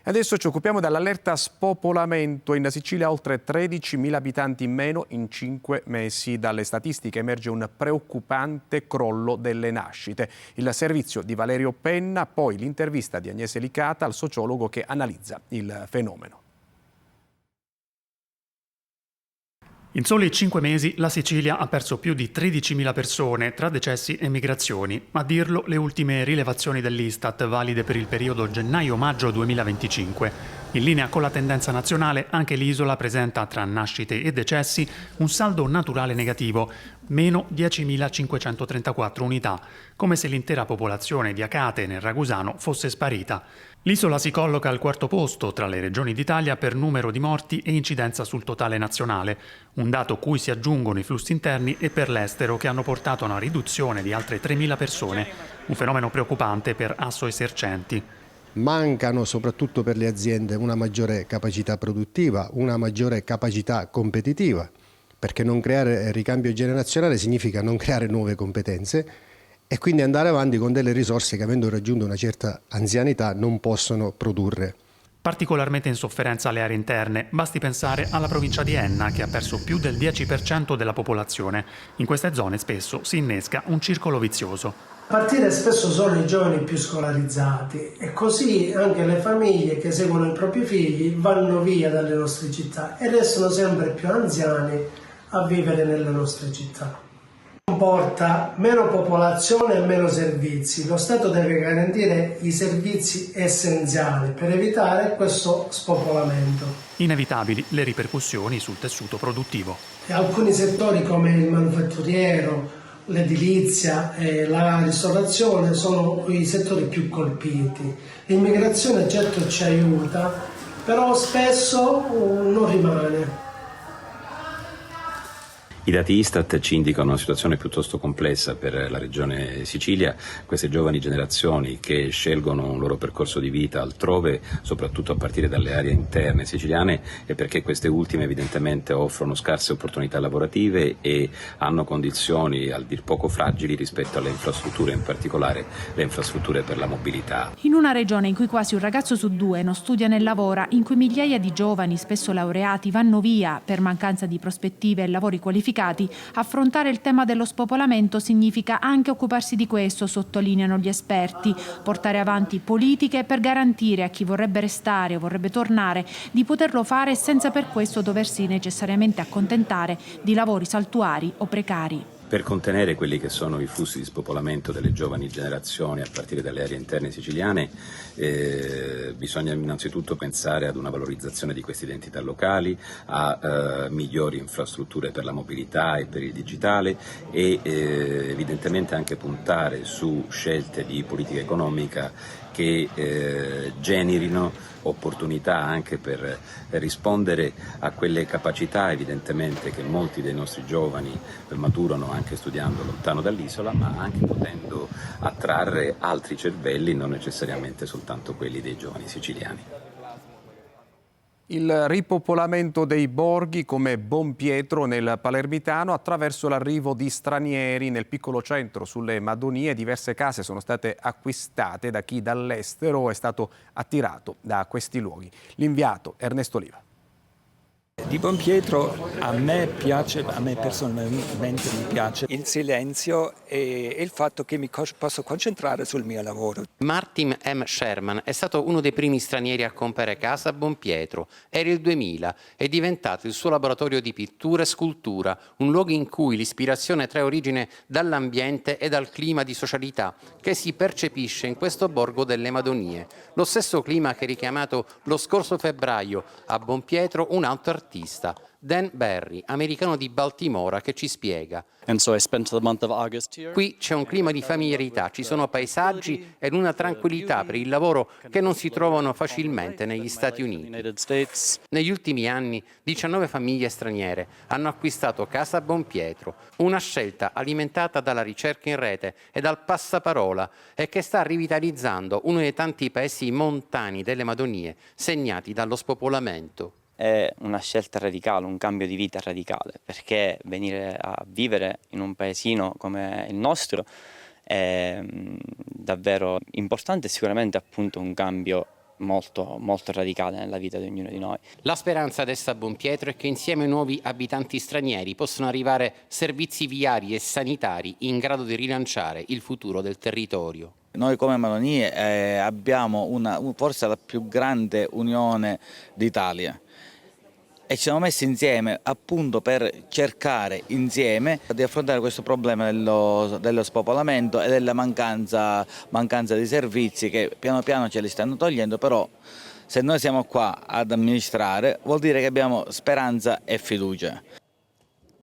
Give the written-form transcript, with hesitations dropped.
Adesso ci occupiamo dell'allerta spopolamento. In Sicilia oltre 13.000 abitanti in meno in 5 mesi. Dalle statistiche emerge un preoccupante crollo delle nascite. Il servizio di Valerio Penna, poi l'intervista di Agnese Licata al sociologo che analizza il fenomeno. In soli 5 mesi la Sicilia ha perso più di 13.000 persone tra decessi e migrazioni. A dirlo le ultime rilevazioni dell'Istat, valide per il periodo gennaio-maggio 2025. In linea con la tendenza nazionale, anche l'isola presenta tra nascite e decessi un saldo naturale negativo, meno 10.534 unità, come se l'intera popolazione di Acate nel Ragusano fosse sparita. L'isola si colloca al 4° posto tra le regioni d'Italia per numero di morti e incidenza sul totale nazionale, un dato cui si aggiungono i flussi interni e per l'estero che hanno portato a una riduzione di altre 3.000 persone, un fenomeno preoccupante per Assoesercenti. Mancano soprattutto per le aziende una maggiore capacità produttiva, una maggiore capacità competitiva, perché non creare ricambio generazionale significa non creare nuove competenze e quindi andare avanti con delle risorse che, avendo raggiunto una certa anzianità, non possono produrre. Particolarmente in sofferenza le aree interne, basti pensare alla provincia di Enna che ha perso più del 10% della popolazione. In queste zone spesso si innesca un circolo vizioso. A partire spesso sono i giovani più scolarizzati e così anche le famiglie che seguono i propri figli vanno via dalle nostre città e restano sempre più anziani a vivere nelle nostre città. Comporta meno popolazione e meno servizi. Lo Stato deve garantire i servizi essenziali per evitare questo spopolamento. Inevitabili le ripercussioni sul tessuto produttivo. E alcuni settori come il manufatturiero, l'edilizia e la ristorazione sono i settori più colpiti. L'immigrazione certo ci aiuta, però spesso non rimane. I dati Istat ci indicano una situazione piuttosto complessa per la regione Sicilia. Queste giovani generazioni che scelgono un loro percorso di vita altrove, soprattutto a partire dalle aree interne siciliane, è perché queste ultime evidentemente offrono scarse opportunità lavorative e hanno condizioni al dir poco fragili rispetto alle infrastrutture, in particolare le infrastrutture per la mobilità. In una regione in cui quasi un ragazzo su 2 non studia né lavora, in cui migliaia di giovani, spesso laureati, vanno via per mancanza di prospettive e lavori qualificati, affrontare il tema dello spopolamento significa anche occuparsi di questo, sottolineano gli esperti, portare avanti politiche per garantire a chi vorrebbe restare o vorrebbe tornare di poterlo fare senza per questo doversi necessariamente accontentare di lavori saltuari o precari. Per contenere quelli che sono i flussi di spopolamento delle giovani generazioni a partire dalle aree interne siciliane bisogna innanzitutto pensare ad una valorizzazione di queste identità locali, a migliori infrastrutture per la mobilità e per il digitale e evidentemente anche puntare su scelte di politica economica che generino opportunità anche per rispondere a quelle capacità evidentemente che molti dei nostri giovani maturano anche studiando lontano dall'isola, ma anche potendo attrarre altri cervelli, non necessariamente soltanto quelli dei giovani siciliani. Il ripopolamento dei borghi come Bonpietro nel Palermitano attraverso l'arrivo di stranieri nel piccolo centro sulle Madonie. Diverse case sono state acquistate da chi dall'estero è stato attirato da questi luoghi. L'inviato Ernesto Oliva. Di Bonpietro a me piace, a me personalmente mi piace il silenzio e il fatto che mi posso concentrare sul mio lavoro. Martin M. Sherman è stato uno dei primi stranieri a comprare casa a Bonpietro. Era il 2000, è diventato il suo laboratorio di pittura e scultura, un luogo in cui l'ispirazione trae origine dall'ambiente e dal clima di socialità che si percepisce in questo borgo delle Madonie. Lo stesso clima che ha richiamato lo scorso febbraio a Bonpietro un altro artista, Dan Barry, americano di Baltimora, che ci spiega. Qui c'è un clima di familiarità, ci sono paesaggi ed una tranquillità per il lavoro che non si trovano facilmente negli Stati Uniti. Negli ultimi anni 19 famiglie straniere hanno acquistato casa a Bonpietro, una scelta alimentata dalla ricerca in rete e dal passaparola e che sta rivitalizzando uno dei tanti paesi montani delle Madonie segnati dallo spopolamento. È una scelta radicale, un cambio di vita radicale, perché venire a vivere in un paesino come il nostro è davvero importante e sicuramente appunto un cambio molto, molto radicale nella vita di ognuno di noi. La speranza adesso a Bonpietro è che insieme ai nuovi abitanti stranieri possano arrivare servizi viari e sanitari in grado di rilanciare il futuro del territorio. Noi come Madonie abbiamo forse la più grande unione d'Italia e ci siamo messi insieme appunto per cercare insieme di affrontare questo problema dello spopolamento e della mancanza di servizi che piano piano ce li stanno togliendo, però se noi siamo qua ad amministrare vuol dire che abbiamo speranza e fiducia.